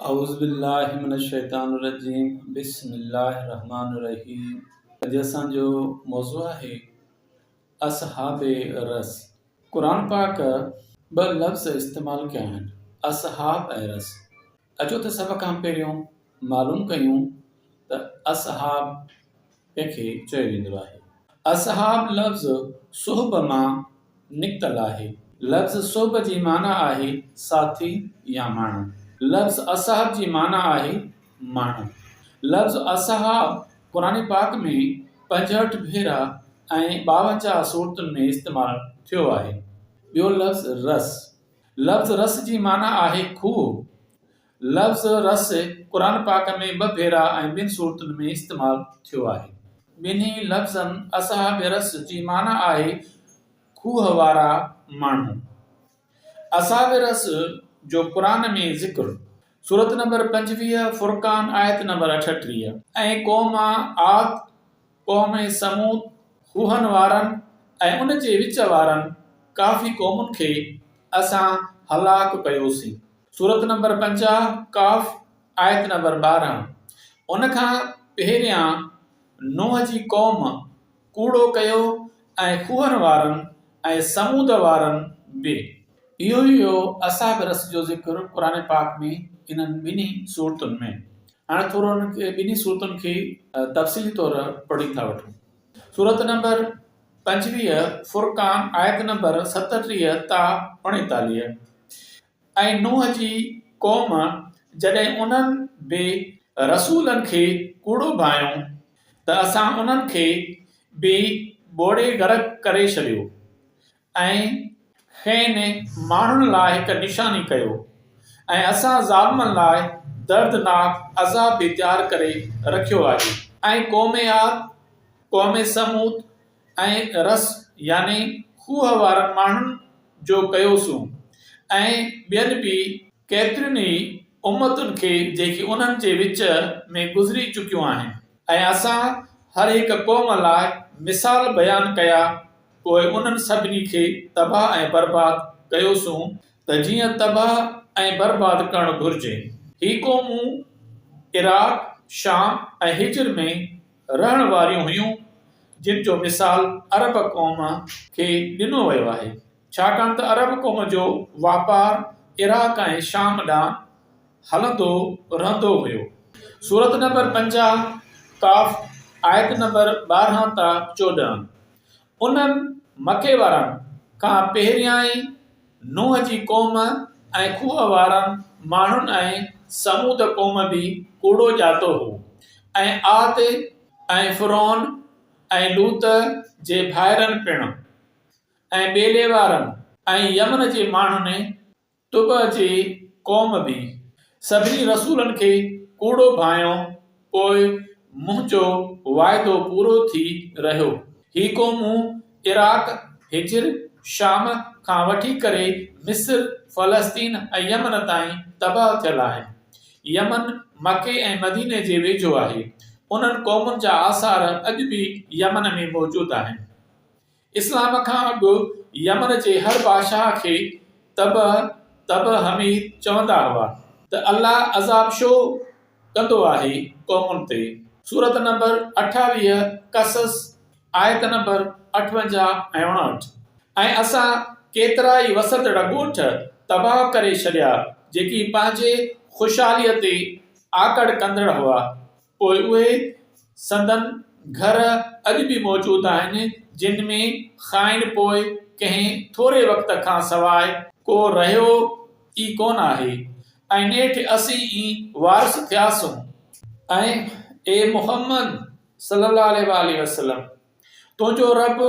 औज़ुबिल्लाहि मिनश्शैतानिर्रजीम बिस्मिल्लाहिर्रहमानिर्रहीम। अॼु असांजो मौज़ू आहे असहाबे रस। क़ुरान पाक ॿ लफ़्ज़ इस्तेमालु कया आहिनि, असहाब ऐं रस। अचो त सभ खां पहिरियों मालूम कयूं त असहाब कंहिंखे चयो वेंदो आहे। असहाब लफ़्ज़ सुहब मां निकितल आहे। लफ़्ज़ सुहब जी माना आहे साथी या माण्हू। लफ़्ज़ असहाब जी माना आहे माण्हू। लफ़्ज़ असहाब क़ुरान पाक में 65 भेरा ऐं 52 सूरतुनि में इस्तेमालु थियो आहे। ॿियो लफ़्ज़ रस। लफ़्ज़ रस जी माना आहे खूह। लफ़्ज़ रस क़ुरान पाक में 2 भेरा ऐं 2 सूरतुनि में इस्तेमालु थियो आहे। ॿिन्ही लफ़्ज़नि असहाब रस जी माना आहे खूह वारा माण्हू। असहाब रस जो क़ुरान में ज़िक्र सूरत नंबर 25 फुरक़ान आयत नंबर 38 ऐं क़ौम आद, क़ौम समूद, खूहनि वारनि ऐं उन जे विच वारनि काफ़ी क़ौमुनि खे असां हलाक कयोसीं। सूरत नंबर 50 काफ़ आयत नंबर 12। उन खां पहिरियां नूह जी क़ौम कूड़ो कयो ऐं खूहनि वारनि ऐं समूद वारनि बि। इहो असहाब रस जो ज़िक्र क़ुरान पाक में इन्हनि ॿिन्ही सूरतुनि में। हाणे थोरो ॿिन्ही सूरतुनि खे तफ़सीली तौर पढ़ी था वठूं। सूरत नंबर 25 फुरक़ान आयत नंबर 37 ता 39। ऐं नूह जी क़ौम जॾहिं उन्हनि बि रसूलनि खे कूड़ो भायूं त असां उन्हनि खे बि ॿोड़े गर्क करे छॾियो ऐं खेनि माण्हुनि लाइ हिकु निशानी कयो ऐं असां ज़ालिमनि लाइ दर्दनाक अज़ाब बि तयारु करे रखियो आहे। ऐं क़ौम आद, क़ौम समूद ऐं रस यानी खूह वारनि माण्हुनि जो कयोसीं ऐं ॿियनि बि केतिरियुनि ई उम्मतुनि खे जेकी उन्हनि जे विच में गुज़री चुकियूं आहिनि। ऐं असां हर हिकु क़ौम लाइ मिसाल बयानु कया, पोइ उन्हनि सभिनी खे तबाह ऐं बर्बाद कयोसीं त जीअं तबाह ऐं बर्बाद करणु घुर्जे। ही क़ौमूं इराक़, शाम ऐं हिजर में रहण वारियूं हुयूं, जिन जो मिसाल अरब क़ौम खे ॾिनो वियो आहे, छाकाणि त अरब क़ौम जो वापारु इराक़ ऐं शाम ॾांहुं हलंदो रहंदो हुयो। सूरत नंबर 50 काफ़ आयत नंबर 12 ता 14। उन्हनि मके वारनि खां पहिरियां ई नूह जी क़ौम ऐं खूह वारनि माण्हुनि ऐं समूद क़ौम बि कूड़ो ॼातो हो ऐं आद ऐं फ़िरौन ऐं लूत जे भाइरनि पिणु ऐं ॿेले वारनि ऐं यमन जे माण्हुनि तुब जी क़ौम बि सभिनी रसूलनि खे कूड़ो भायो, पोइ मुंहिंजो वाइदो पूरो थी रहियो। ही क़ौमूं इराक़, हिजर, शाम खां वठी करे मिस्र, फ़लस्तीन ऐं यमन ताईं तबाह थियल आहिनि। यमन मके ऐं मदीने जे वेझो आहे। उन्हनि क़ौमुनि जा आसार अॼु बि यमन में मौजूदु आहिनि। इस्लाम खां अॻु यमन जे हर बादशाह खे तब हमीद चवंदा हुआ त अल्लाह अज़ाब छो कंदो आहे क़ौमुनि ते। सूरत नंबर 28 कसस आयत नंबर 58 ऐं 59। ऐं असां केतिरा ई वसंदड़ ॻोठ तबाह करे छॾिया जेकी पंहिंजे ख़ुशहालीअ ते आकड़ कंदड़ हुआ, पोइ उहे संदन घर अॼु बि मौजूदु आहिनि, जिन में खाइन पोइ कंहिं थोरे वक़्त खां सवाइ को रहियो ई कोन आहे। ऐं नेठि असीं ई वारिस थियासूं। ऐं ए मुहम्मद सल्लल्लाहु अलैहि वसल्लम, तुंहिंजो रब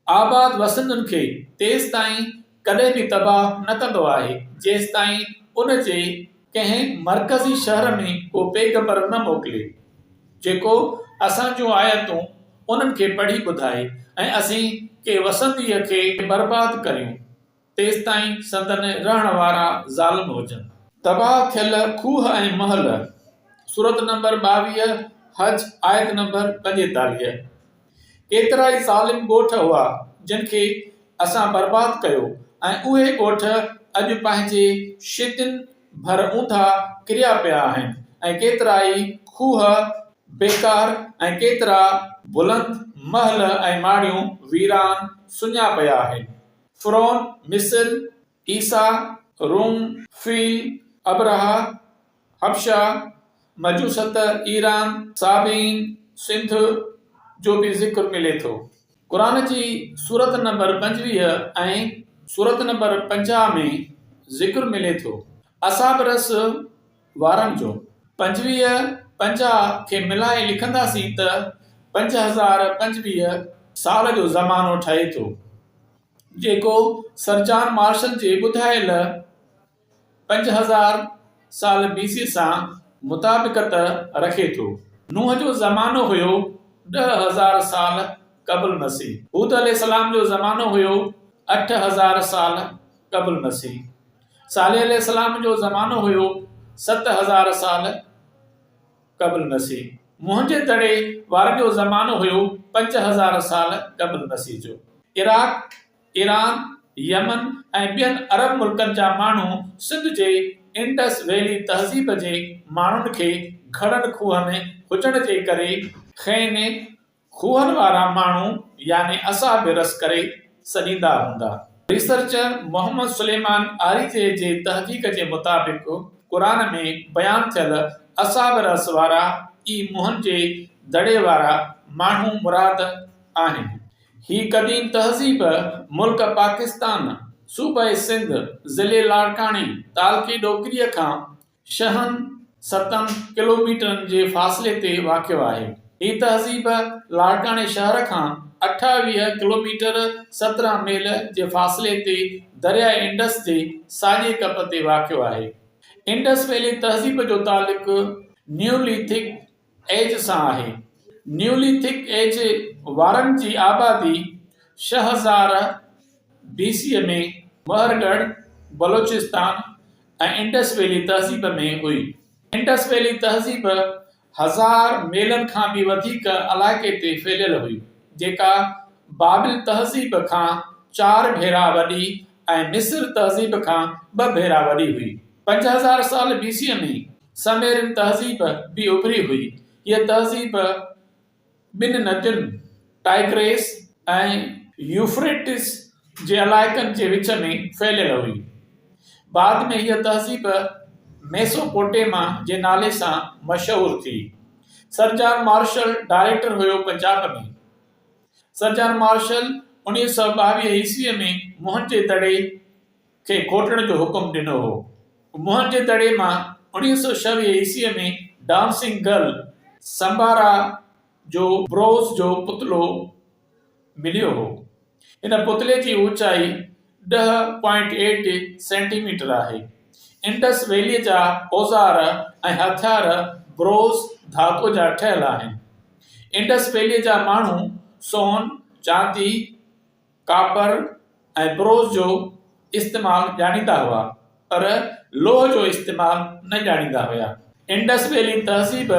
आबाद वसंदनि खे तेसि ताईं कॾहिं बि तबाह न कंदो आहे जेसि ताईं उन जे कंहिं मरकज़ी शहर में को पैगंबर न मोकिले जेको असां जूं आयतूं उन्हनि खे पढ़ी ॿुधाए ऐं असीं के वसंदीअ खे बर्बाद करियूं तेसि ताईं संदन रहण वारा ज़ालिम हुजनि। तबाह थियल खूह ऐं महल। सूरत नंबर 22 हज आयत नंबर 45। केतिरा ई ज़ालिम ॻोठ हुआ जिन खे असां बर्बाद कयो ऐं उहे ॻोठ अॼु पंहिंजे शिदनि भर ऊंधा किरिया पिया आहिनि ऐं केतिरा ई खूह बेकार ऐं केतिरा बुलंद महल ऐं माड़ियूं वीरान सुञा पिया आहिनि। फ़िरौन, मिस्र, ईसा, रूम, फील, अबरहा, हबशा, मजूसत, ईरान, साबीन, सिंध जो बि ज़िक्र मिले थो। क़ुरान जी सूरत नंबर 25 ऐं सूरत नंबर 50 में ज़िक्र मिले थो असाब रस वारनि जो। 25-50 खे मिलाए लिखंदासीं त 5025 साल जो ज़मानो ठहे थो, जेको सर जॉन मार्शल जे ॿुधायल 5000 साल BC सां मुताबिक़त रखे थो। नूह जो ज़मानो हुयो 10,000 साल क़ब्ल मसीह। हूद अलैहिस्सलाम जो ज़मानो हुयो 8,000 साल क़ब्ल मसीह। सालेह अलैहिस्सलाम जो ज़मानो हुयो 7,000 साल क़ब्ल मसीह। मुंहिंजे दड़े वारनि जो ज़मानो हुयो 5,000 साल क़ब्ल मसीह जो। इराक, ईरान, यमन ऐं ॿियनि अरब मुल्कनि जा माण्हू सिंध जे इंडस वैली तहज़ीब जे माण्हुनि खे घणनि खूहनि हुजण जे करे खैने खूहनि वारा माण्हू यानी असाब रस करे सॾींदा हूंदा। रिसर्चर मोहम्मद सुलेमान आरिज़े जे तहक़ीक़ जे मुताबिक़ क़ुरान में बयान थियल असाब रस वारा ई मुंहनि जे दड़े वारा माण्हू मुराद आहिनि। ही क़दीम तहज़ीब मुल्क पाकिस्तान, सूबे सिंध, ज़िले लाड़कानी, तालकी डोगरीअ खां 6-7 किलोमीटरनि जे फ़ासिले ते वाक़िअ आहे। ही तहज़ीब लाड़कानी शहर खां 28 किलोमीटर 17 मील जे फ़ासिले ते दरियाए इंडस जे साॼे कप ते वाक़िअ आहे। इंडस वैली तहज़ीब जो तालुक न्यूलिथिक एज सां आहे। न्यूलिथिक एज वारनि जी आबादी 6000 BC में महरगढ़, बलोचिस्तान ऐं इंडस वैली तहज़ीब में हुई। इंडस वैली तहज़ीब 1000 मीलनि खां बि वधीक इलाइक़े ते फैलियल हुई, जेका बाबिल तहज़ीब खां 4 भेरा वॾी ऐं मिस्र तहज़ीब खां 2 भेरा वॾी हुई। 5000 साल BC में समेरिन तहज़ीब बि उभरी हुई। हीअ तहज़ीब ॿिनि नदियुनि टाइग्रिस ऐं यूफ्रेटिस जे इलाइक़नि जे विच में फैलियल हुई। बाद में हीअ तहज़ीब मेसोपोटेमा जे नाले सां मशहूर थी। सर जॉन मार्शल डायरेक्टर हुयो पंजाब में। सर जॉन मार्शल 1922 ईस्वीअ में मुंहनि जे दड़े खे खोटण जो हुकुम ॾिनो हो। मुंहनि जे दड़े मां 1926 ईस्वीअ में डांसिंग गर्ल संबारा जो ब्रोंज़ जो पुतलो मिलियो हो। इन पुतले जी ऊचाई 10.8 सेंटीमीटर आहे। इंडस वैलीअ जा औज़ार ऐं हथियार ब्रोंज़ धातु जा ठहियल आहिनि। इंडस वैलीअ जा माण्हू सोन, चांदी, कापर ऐं ब्रोंज़ जो इस्तेमालु ॼाणींदा हुआ, पर लोह जो इस्तेमालु न ॼाणींदा हुआ। इंडस वैली तहज़ीब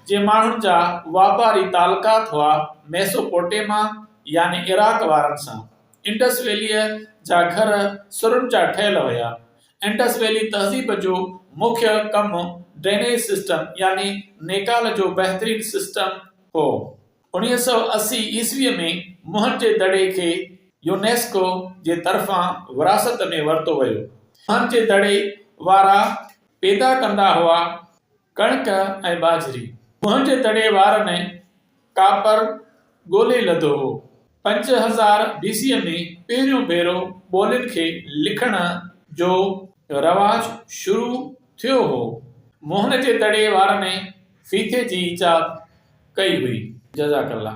जे माण्हुनि जा वापारी तालुकात हुआ मेसोपोटेमा यानी इराक वारनि सां। इंडस वैलीअ जा घर सुरनि जा ठहियल हुया। इंडस वैली तहज़ीब जो मुख्य कमु ड्रेनेज सिस्टम यानी नेकाल जो बहितरीन सिस्टम हो। 1980 ईस्वीअ में मुंहनि जे दड़े खे यूनेस्को जे तरफ़ां विरासत में वरितो वियो। मुंहनि जे दड़े वारा पैदा कंदा हुआ कणिक ऐं बाजरी। मुंहनि जे दड़े वारनि कापर ॻोल्हे लधो हो। 5000 BC में पहिरियों भेरो ॿोलियुनि खे लिखण जो रवाज शुरू थियो हो। मुंहनि जे दड़े वारनि फीथे जी ईजाद कई हुई। जज़ाकल्लाह।